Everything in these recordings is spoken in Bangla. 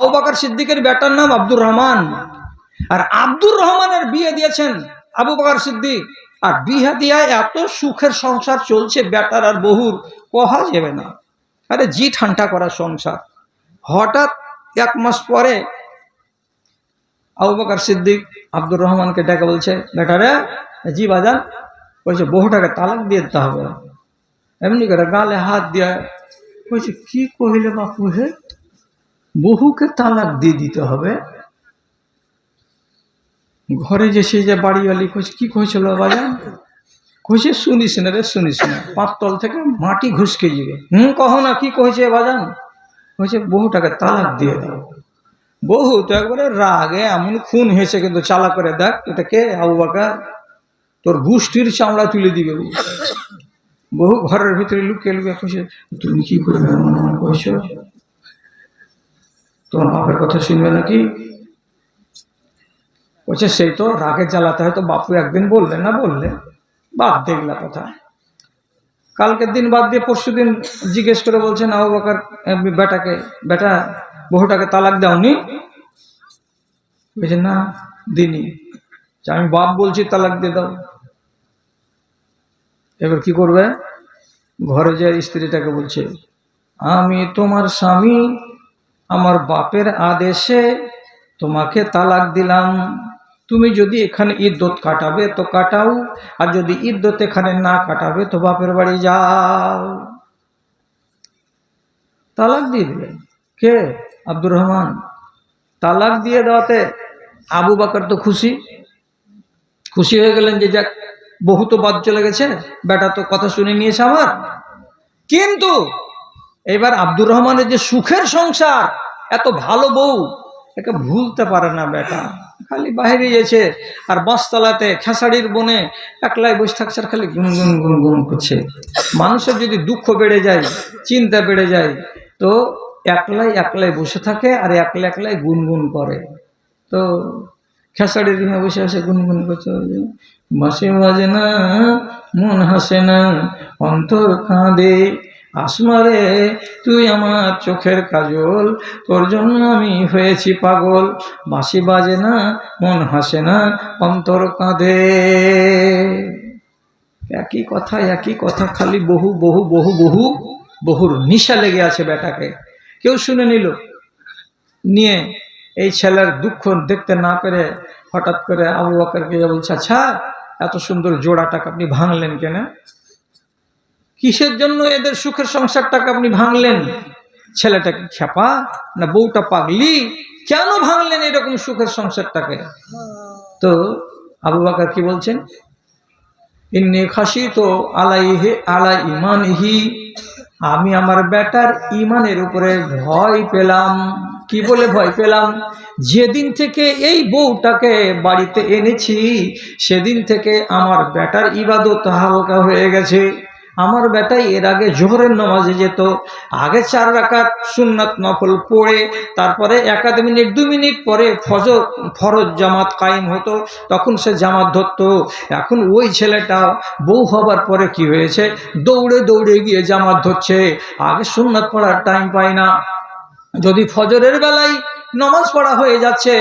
আবু বকর সিদ্দিকের বেটার নাম আব্দুর রহমান, আর আব্দুর রহমানের বিয়ে দিয়েছেন আবু বকর সিদ্দিক। আর বিয়ে দিয়া এত সুখের সংসার চলছে বেটার আর বহুর, কহা যাবে না। আরে জি ঠান্ডা করা সংসার। হঠাৎ 1 মাস পরে আবু বকর সিদ্দিক আব্দুর রহমানকে ডেকে বলছে, বেটারে। জি বাজান। বলছে বহুটাকে তালাক দিয়ে দিতে হবে। এমনি করে গালে হাত দিয়ে বলছে, কি কহিলে বাপু হে, বহুকে তালাক দিয়ে দিতে হবে? ঘরে যে সেই যে বাড়িওয়ালি কইছে, কি কইছিল বাজান? কইছে শুনিস না রে, শুনিস না, পাঁচতল থেকে মাটি ঘুষকে যাবে। কহো না, কি কইছে বাজান? কইছে বহুটাকে তালাক দিয়ে দাও। বহু তো একবারে রাগে এমন খুন হয়েছে, কিন্তু চালা করে দেখ এটা কে? আবু বকর। তোর গোষ্ঠীর চামড়া তুলে দিবে। বহু ঘরের ভিতরে লুকিয়ে লুকিয়ে কইছে, তুমি কি করবে কইছো? তোমার বাপের কথা শুনবে নাকি? বলছে সেই তো রাগে জ্বালাতে হয়তো বাপু একদিন বললে না, বললে বাদ দেখলা কথা। কালকের দিন বাদ দিয়ে পরশু দিন জিজ্ঞেস করে বলছেন আবু বকর বেটাকে, বেটা বহুটাকে তালাক দাওনি? বলছে না দিনি। আমি বাপ বলছি তালাক দিয়ে দাও। এবার কি করবে? ঘরে যে স্ত্রীটাকে বলছে, আমি তোমার স্বামী, আমার বাপের আদেশে তোমাকে তালাক দিলাম। তুমি যদি এখানে ইদ্যত কাটাবে তো কাটাও, আর যদি ইদ্যত এখানে না কাটাবে তো বাপের বাড়ি যাও। তালাক দিয়ে দিলেন কে? আব্দুর রহমান। তালাক দিয়ে দেওয়াতে আবু বকর তো খুশি হয়ে গেলেন যে যাক, বহু তো বাদ চলে গেছে, বেটা তো কথা শুনে নিয়েছে আমার। কিন্তু এবার আব্দুর রহমানের যে সুখের সংসার, এত ভালো বউ, একে ভুলতে পারে না বেটা। খালি বাইরে গেছে আর বাঁশতলাতে খেসাড়ির বনে একলাই বসে থাকছে, আর খালি গুনগুন গুনগুন করছে। মানুষের যদি দুঃখ বেড়ে যায়, চিন্তা বেড়ে যায়, তো একলাই একলাই বসে থাকে আর একলাই একলাই গুনগুন করে। তো খেসাড়ির দিনে বসে বসে গুনগুন করছে, বাঁশি বাজে না, মন হাসে না, অন্তর কাঁদে, আসমারে তুই আমার চোখের কাজল, তোর জন্য আমি হয়েছি পাগল, বাঁশি বাজে না, মন হাসে না, অন্তর কাঁদে। একই কথা, খালি বহু বহু বহু বহু বহুর নিশা লেগে আছে বেটাকে। কেউ শুনে নিয়ে এই ছেলের দুঃখ দেখতে না পেরে হঠাৎ করে আবু বকরকে বলছে, আচ্ছা এত সুন্দর জোড়াটাকে আপনি ভাঙলেন কেন? কিসের জন্য এদের সুখের সংসারটাকে আপনি ভাঙলেন? ছেলেটাকে খেপা না বউটা পাগলি? কেন ভাঙলেন এরকম সুখের সংসারটাকে? তো আবু বকর কি বলছেন? ইন্নী খাশিতু আলাইহি আলা ঈমানিহি, আমি আমার বেটার ঈমানের উপরে ভয় পেলাম। কি বলে ভয় পেলাম? যেদিন থেকে এই বউটাকে বাড়িতে এনেছি সেদিন থেকে আমার বেটার ইবাদত হালকা হয়ে গেছে। আমার বেটাই এর আগে জোহরের নামাজে যেত, আগে 4 রাকাত সুন্নাত নফল পড়ে তারপরে 1 মিনিট 2 মিনিট পরে ফরজ জামাত কায়েম হতো, তখন সে জামাত ধরতো। এখন ওই ছেলেটা বউ হবার পরে কি হয়েছে, দৌড়ে দৌড়ে গিয়ে জামাত ধরছে। আগে সুন্নাত পড়ার টাইম পায় না। যদি ফজরের বেলায় নামাজ পড়া হয়ে যাচ্ছে,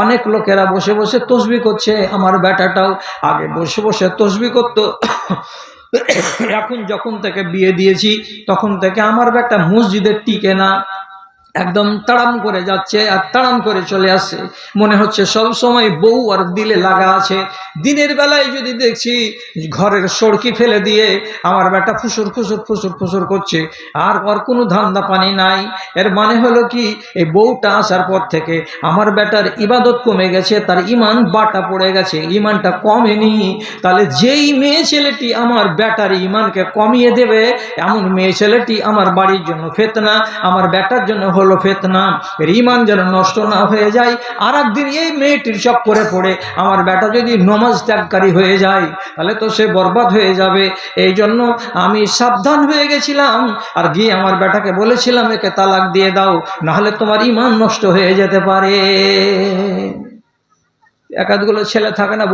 অনেক লোকেরা বসে বসে তসবিহ করছে, আমার বেটাটাও আগে বসে বসে তসবিহ করতো। এখন যখন থেকে বিয়ে দিয়েছি তখন থেকে আমার বেটা মসজিদে টিকে না, একদম তাড়াম করে যাচ্ছে আর তাড়াম করে চলে আসছে। মনে হচ্ছে সব সময় বউ আর দিলে লাগা আছে। দিনের বেলায় যদি দেখছি ঘরের সড়কি ফেলে দিয়ে আমার বেটা ফুসুর ফুসুর ফুসুর ফুসুর করছে, আর কোনো ধান্দা পানি নাই। এর মানে হলো কি, এই বউটা আসার পর থেকে আমার বেটার ইবাদত কমে গেছে, তার ঈমান বাটা পড়ে গেছে, ঈমানটা কমেনি। তাহলে যেই মেয়ে ছেলেটি আমার বেটার ঈমানকে কমিয়ে দেবে, এমন মেয়ে ছেলেটি আমার বাড়ির জন্য ফিতনা, আমার বেটার জন্য হলো ফিতনা। এর ঈমান যেন নষ্ট না হয়ে যায়। আর একদিন এই মেয়েটির চক্করে পড়ে আমার বেটা যদি নামাজ ত্যাগকারী হয়ে যায়, তাহলে তো সে বরবাদ হয়ে যাবে। এই জন্য আমি সাবধান হয়ে গেছিলাম আর গিয়ে আমার বেটাকে বলেছিলাম, একে তালাক দিয়ে দাও, নাহলে তোমার ঈমান নষ্ট হয়ে যেতে পারে। একাধগুলো ছেলে থাকে না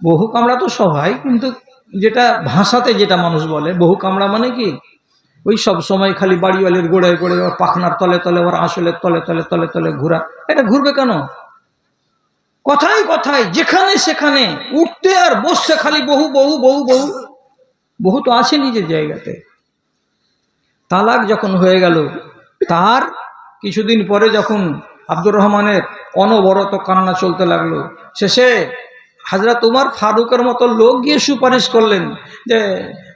বহু কামড়া তো সবাই, কিন্তু যেটা ভাষাতে যেটা মানুষ বলে বহু কামড়া মানে কি, ওই সব সময় খালি বাড়িওয়ালির গোড়ায় গোড়ে ওর পাখনার তলে তলে ওর আসলের তলে তলে তলে তলে ঘোরা। এটা ঘুরবে কেন? কথায় কথায় যেখানে সেখানে উঠতে আর বসছে খালি বহু বহু বহু বহু। বহু তো আছে নিজের জায়গাতে। তালাক যখন হয়ে গেল, তার কিছুদিন পরে যখন আব্দুর রহমানের অনবরত কান্না চলতে লাগলো, শেষে হযরত উমর ফারুকের মতো লোক গিয়ে সুপারিশ করলেন যে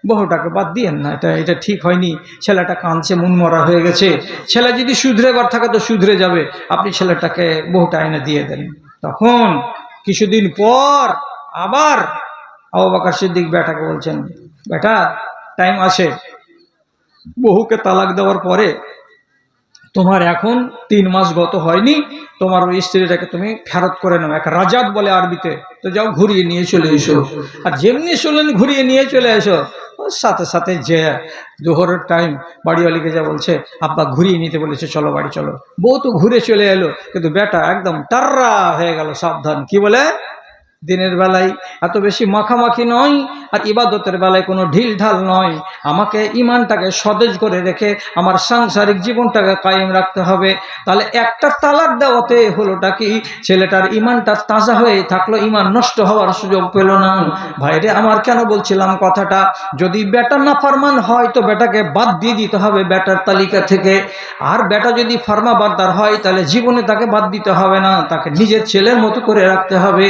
বহুটাকে বাদ দিয়েন না, এটা ঠিক হয়নি, ছেলেটা কাঁদছে, মনমরা হয়ে গেছে, ছেলে যদি শুধরেবার থাকে তো শুধরে যাবে, আপনি ছেলেটাকে বহুটা এনে দিয়ে দেন। তখন কিছুদিন পর আবার আবু বকর সিদ্দিক বেটাকে বলছেন, বেটা টাইম আসে, বহুকে তালাক দেওয়ার পরে তোমার এখন 3 মাস গত হয়নি, তোমার ওই স্ত্রীটাকে তুমি ফেরত করে নাও, এক রাজাত বলে আরবিতে, তো যাও ঘুরিয়ে নিয়ে চলে এসো। আর যেমনি শুনলেন ঘুরিয়ে নিয়ে চলে এসো, ওর সাথে সাথে যে জোহরের টাইম বাড়িওয়ালিকে যা বলছে, আব্বা ঘুরিয়ে নিতে বলেছে, চলো বাড়ি চলো। বউ তো ঘুরে চলে এলো, কিন্তু বেটা একদম টাররা হয়ে গেল। সাবধান, কি বলে, দিনের বেলায় এত বেশি মাখামাখি নয়, আর ইবাদতের বেলায় কোনো ঢিল ঢাল নয়। আমাকে ইমানটাকে সতেজ করে রেখে আমার সাংসারিক জীবনটাকে কায়েম রাখতে হবে। তাহলে একটা তালাক দেওয়াতে হলোটা কি, ছেলেটার ইমানটা তাজা হয়ে থাকলো, ইমান নষ্ট হওয়ার সুযোগ পেল না। ভাইরে আমার, কেন বলছিলাম কথাটা, যদি বেটা নাফরমান হয় তো বেটাকে বাদ দিয়ে দিতে হবে বেটার তালিকা থেকে। আর বেটা যদি ফার্মাবারদার হয় তাহলে জীবনে তাকে বাদ দিতে হবে না, তাকে নিজের ছেলের মতো করে রাখতে হবে।